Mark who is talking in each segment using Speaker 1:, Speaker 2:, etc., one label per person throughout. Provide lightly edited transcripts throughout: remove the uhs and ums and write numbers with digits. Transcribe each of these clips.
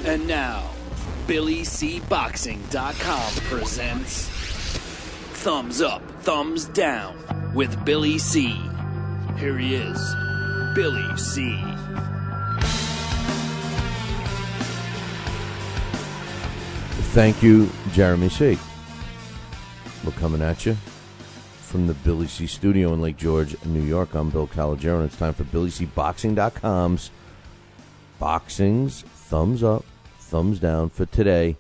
Speaker 1: And now, BillyCBoxing.com presents Thumbs Up, Thumbs Down with Billy C. Here he is, Billy C.
Speaker 2: Thank you, Jeremy C. We're coming at you from the Billy C studio in Lake George, New York. I'm Bill Calogero, and it's time for BillyCBoxing.com's Boxing's Thumbs Up, Thumbs Down for today,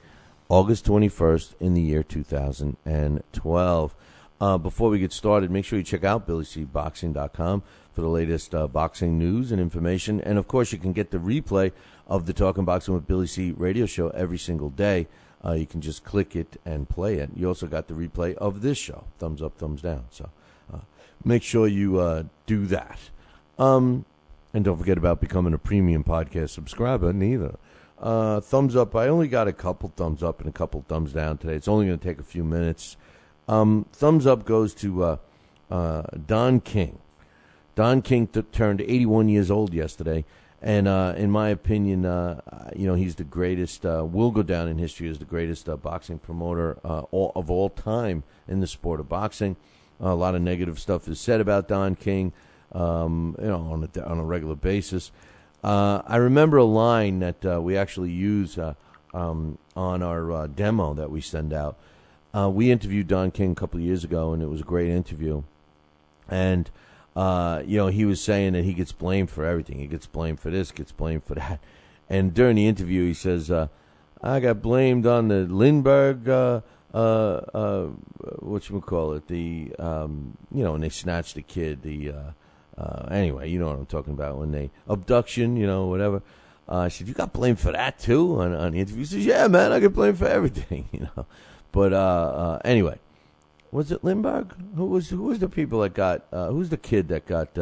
Speaker 2: August 21st in the year 2012. Before we get started, make sure you check out BillyCBoxing.com for the latest boxing news and information. And, of course, you can get the replay of the Talking Boxing with Billy C radio show every single day. You can just click it and play it. You also got the replay of this show, Thumbs Up, Thumbs Down. So make sure you do that. And don't forget about becoming a premium podcast subscriber, neither. Thumbs up. I only got a couple thumbs up and a couple thumbs down today. It's only going to take a few minutes. Thumbs up goes to Don King. Don King turned 81 years old yesterday. And in my opinion, he's the greatest, will go down in history as the greatest boxing promoter of all time in the sport of boxing. A lot of negative stuff is said about Don King, on a regular basis. I remember a line that we actually use on our demo that we send out. We interviewed Don King a couple of years ago, and it was a great interview. And he was saying that he gets blamed for everything. He gets blamed for this, gets blamed for that. And during the interview, he says, I got blamed on the Lindbergh, whatchamacallit, when they snatched the kid, anyway, you know what I'm talking about, when they, abduction, whatever. I said, you got blamed for that too on the interview? He says, yeah, man, I get blamed for everything, But anyway. Was it Lindbergh? Who was the people that got? Who's the kid that got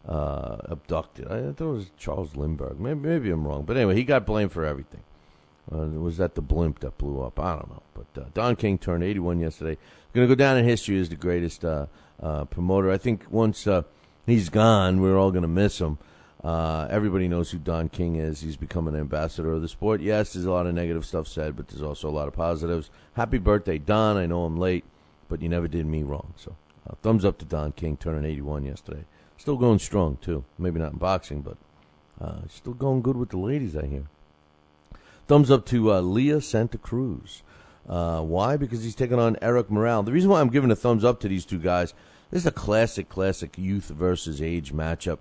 Speaker 2: abducted? I thought it was Charles Lindbergh. Maybe I'm wrong, but anyway, he got blamed for everything. Was that the blimp that blew up? I don't know. But Don King turned 81 yesterday. Going to go down in history as the greatest promoter. I think once he's gone, we're all going to miss him. Everybody knows who Don King is. He's become an ambassador of the sport. Yes, there's a lot of negative stuff said, but there's also a lot of positives. Happy birthday, Don. I know I'm late, but you never did me wrong. So thumbs up to Don King turning 81 yesterday. Still going strong, too. Maybe not in boxing, but still going good with the ladies, I hear. Thumbs up to Leo Santa Cruz. Why? Because he's taking on Eric Morale. The reason why I'm giving a thumbs up to these two guys, this is a classic youth versus age matchup.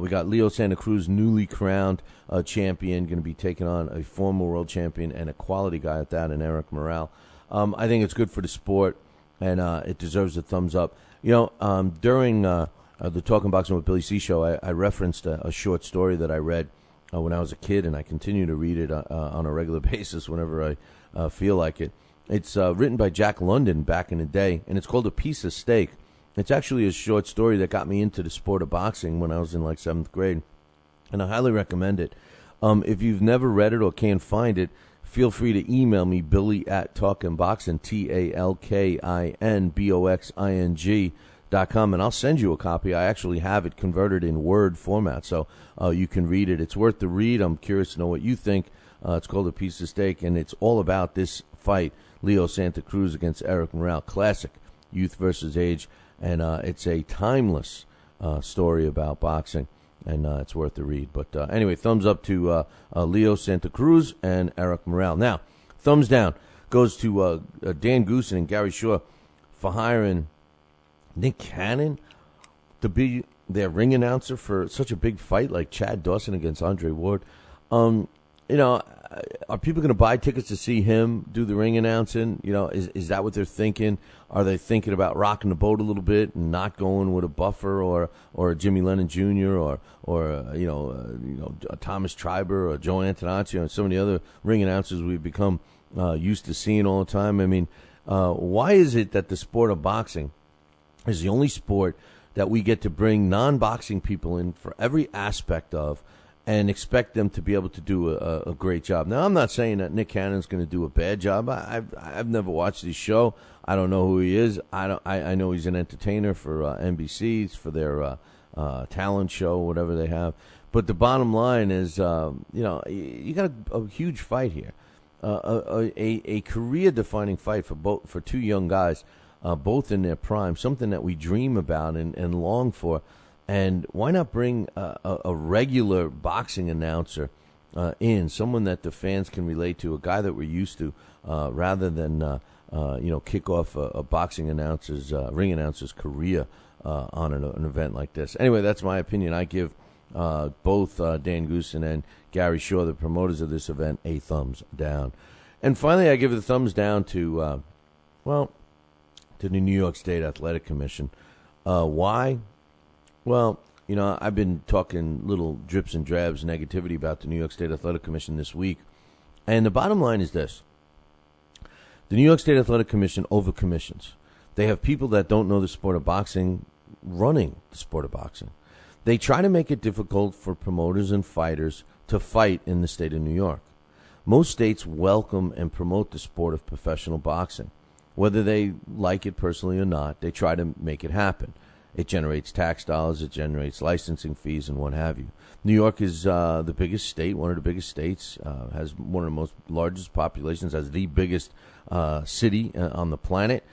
Speaker 2: We got Leo Santa Cruz, newly crowned champion, going to be taking on a former world champion and a quality guy at that, and Eric Morale. I think it's good for the sport, and it deserves a thumbs up. During the Talking Boxing with Billy C show, I referenced a short story that I read when I was a kid, and I continue to read it on a regular basis whenever I feel like it. It's written by Jack London back in the day, and it's called A Piece of Steak. It's actually a short story that got me into the sport of boxing when I was in 7th grade, and I highly recommend it. If you've never read it or can't find it, feel free to email me, Billy@TalkinBoxing, TalkinBoxing.com, and I'll send you a copy. I actually have it converted in Word format, so you can read it. It's worth the read. I'm curious to know what you think. It's called A Piece of Steak, and it's all about this fight, Leo Santa Cruz against Eric Morale. Classic, youth versus age, and it's a timeless story about boxing. And it's worth the read. But anyway, thumbs up to Leo Santa Cruz and Eric Morale. Now, thumbs down goes to Dan Goosen and Gary Shaw for hiring Nick Cannon to be their ring announcer for such a big fight like Chad Dawson against Andre Ward. Are people going to buy tickets to see him do the ring announcing? Is that what they're thinking? Are they thinking about rocking the boat a little bit and not going with a Buffer or Jimmy Lennon Jr. or Thomas Triber or Joe Antonaccio and some of the other ring announcers we've become used to seeing all the time? I mean, why is it that the sport of boxing is the only sport that we get to bring non-boxing people in for every aspect of and expect them to be able to do a great job? Now, I'm not saying that Nick Cannon's going to do a bad job. I've never watched his show. I don't know who he is. I know he's an entertainer for NBC, for their talent show, whatever they have. But the bottom line is, you got a huge fight here, a career-defining fight for two young guys, both in their prime, something that we dream about and long for. And why not bring a regular boxing announcer in, someone that the fans can relate to, a guy that we're used to, rather than kick off a boxing announcer's ring announcer's career on an event like this. Anyway, that's my opinion. I give both Dan Goosen and Gary Shaw, the promoters of this event, a thumbs down. And finally, I give the thumbs down to the New York State Athletic Commission. Why? Well, I've been talking little drips and drabs negativity about the New York State Athletic Commission this week. And the bottom line is this. The New York State Athletic Commission overcommissions. They have people that don't know the sport of boxing running the sport of boxing. They try to make it difficult for promoters and fighters to fight in the state of New York. Most states welcome and promote the sport of professional boxing. Whether they like it personally or not, they try to make it happen. It generates tax dollars, it generates licensing fees, and what have you. New York is the biggest state, one of the biggest states, has one of the most largest populations, has the biggest city on the planet,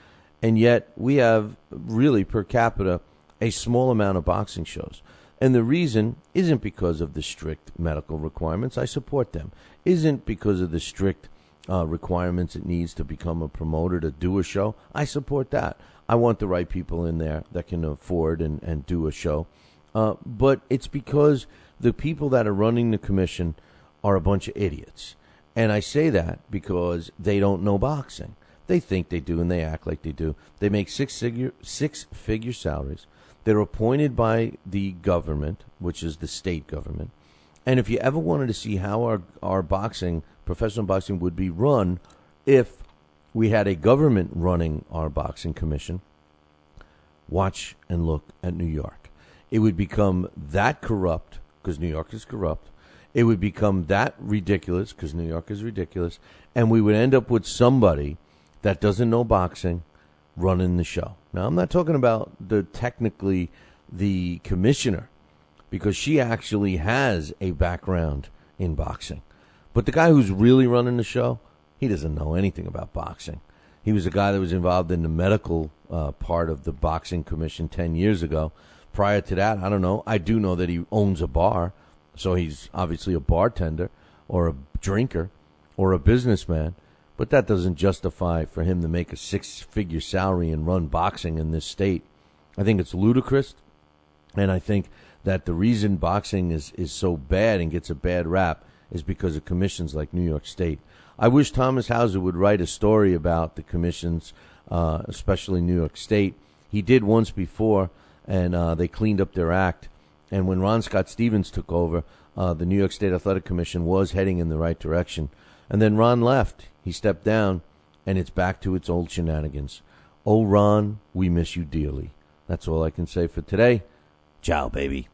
Speaker 2: and yet we have really per capita a small amount of boxing shows. And the reason isn't because of the strict medical requirements. I support them. Isn't because of the strict requirements it needs to become a promoter to do a show. I support that. I want the right people in there that can afford and do a show. But it's because the people that are running the commission are a bunch of idiots. And I say that because they don't know boxing. They think they do and they act like they do. They make six-figure salaries. They're appointed by the government, which is the state government. And if you ever wanted to see how our boxing, professional boxing, would be run if we had a government running our boxing commission, watch and look at New York. It would become that corrupt, because New York is corrupt. It would become that ridiculous, because New York is ridiculous. And we would end up with somebody that doesn't know boxing running the show. Now, I'm not talking about technically the commissioner, because she actually has a background in boxing. But the guy who's really running the show, he doesn't know anything about boxing. He was a guy that was involved in the medical part of the boxing commission 10 years ago. Prior to that, I don't know. I do know that he owns a bar, so he's obviously a bartender or a drinker or a businessman. But that doesn't justify for him to make a six-figure salary and run boxing in this state. I think it's ludicrous, and I think that the reason boxing is so bad and gets a bad rap is because of commissions like New York State. I wish Thomas Hauser would write a story about the commissions, especially New York State. He did once before, and they cleaned up their act. And when Ron Scott Stevens took over, the New York State Athletic Commission was heading in the right direction. And then Ron left. He stepped down, and it's back to its old shenanigans. Oh, Ron, we miss you dearly. That's all I can say for today. Ciao, baby.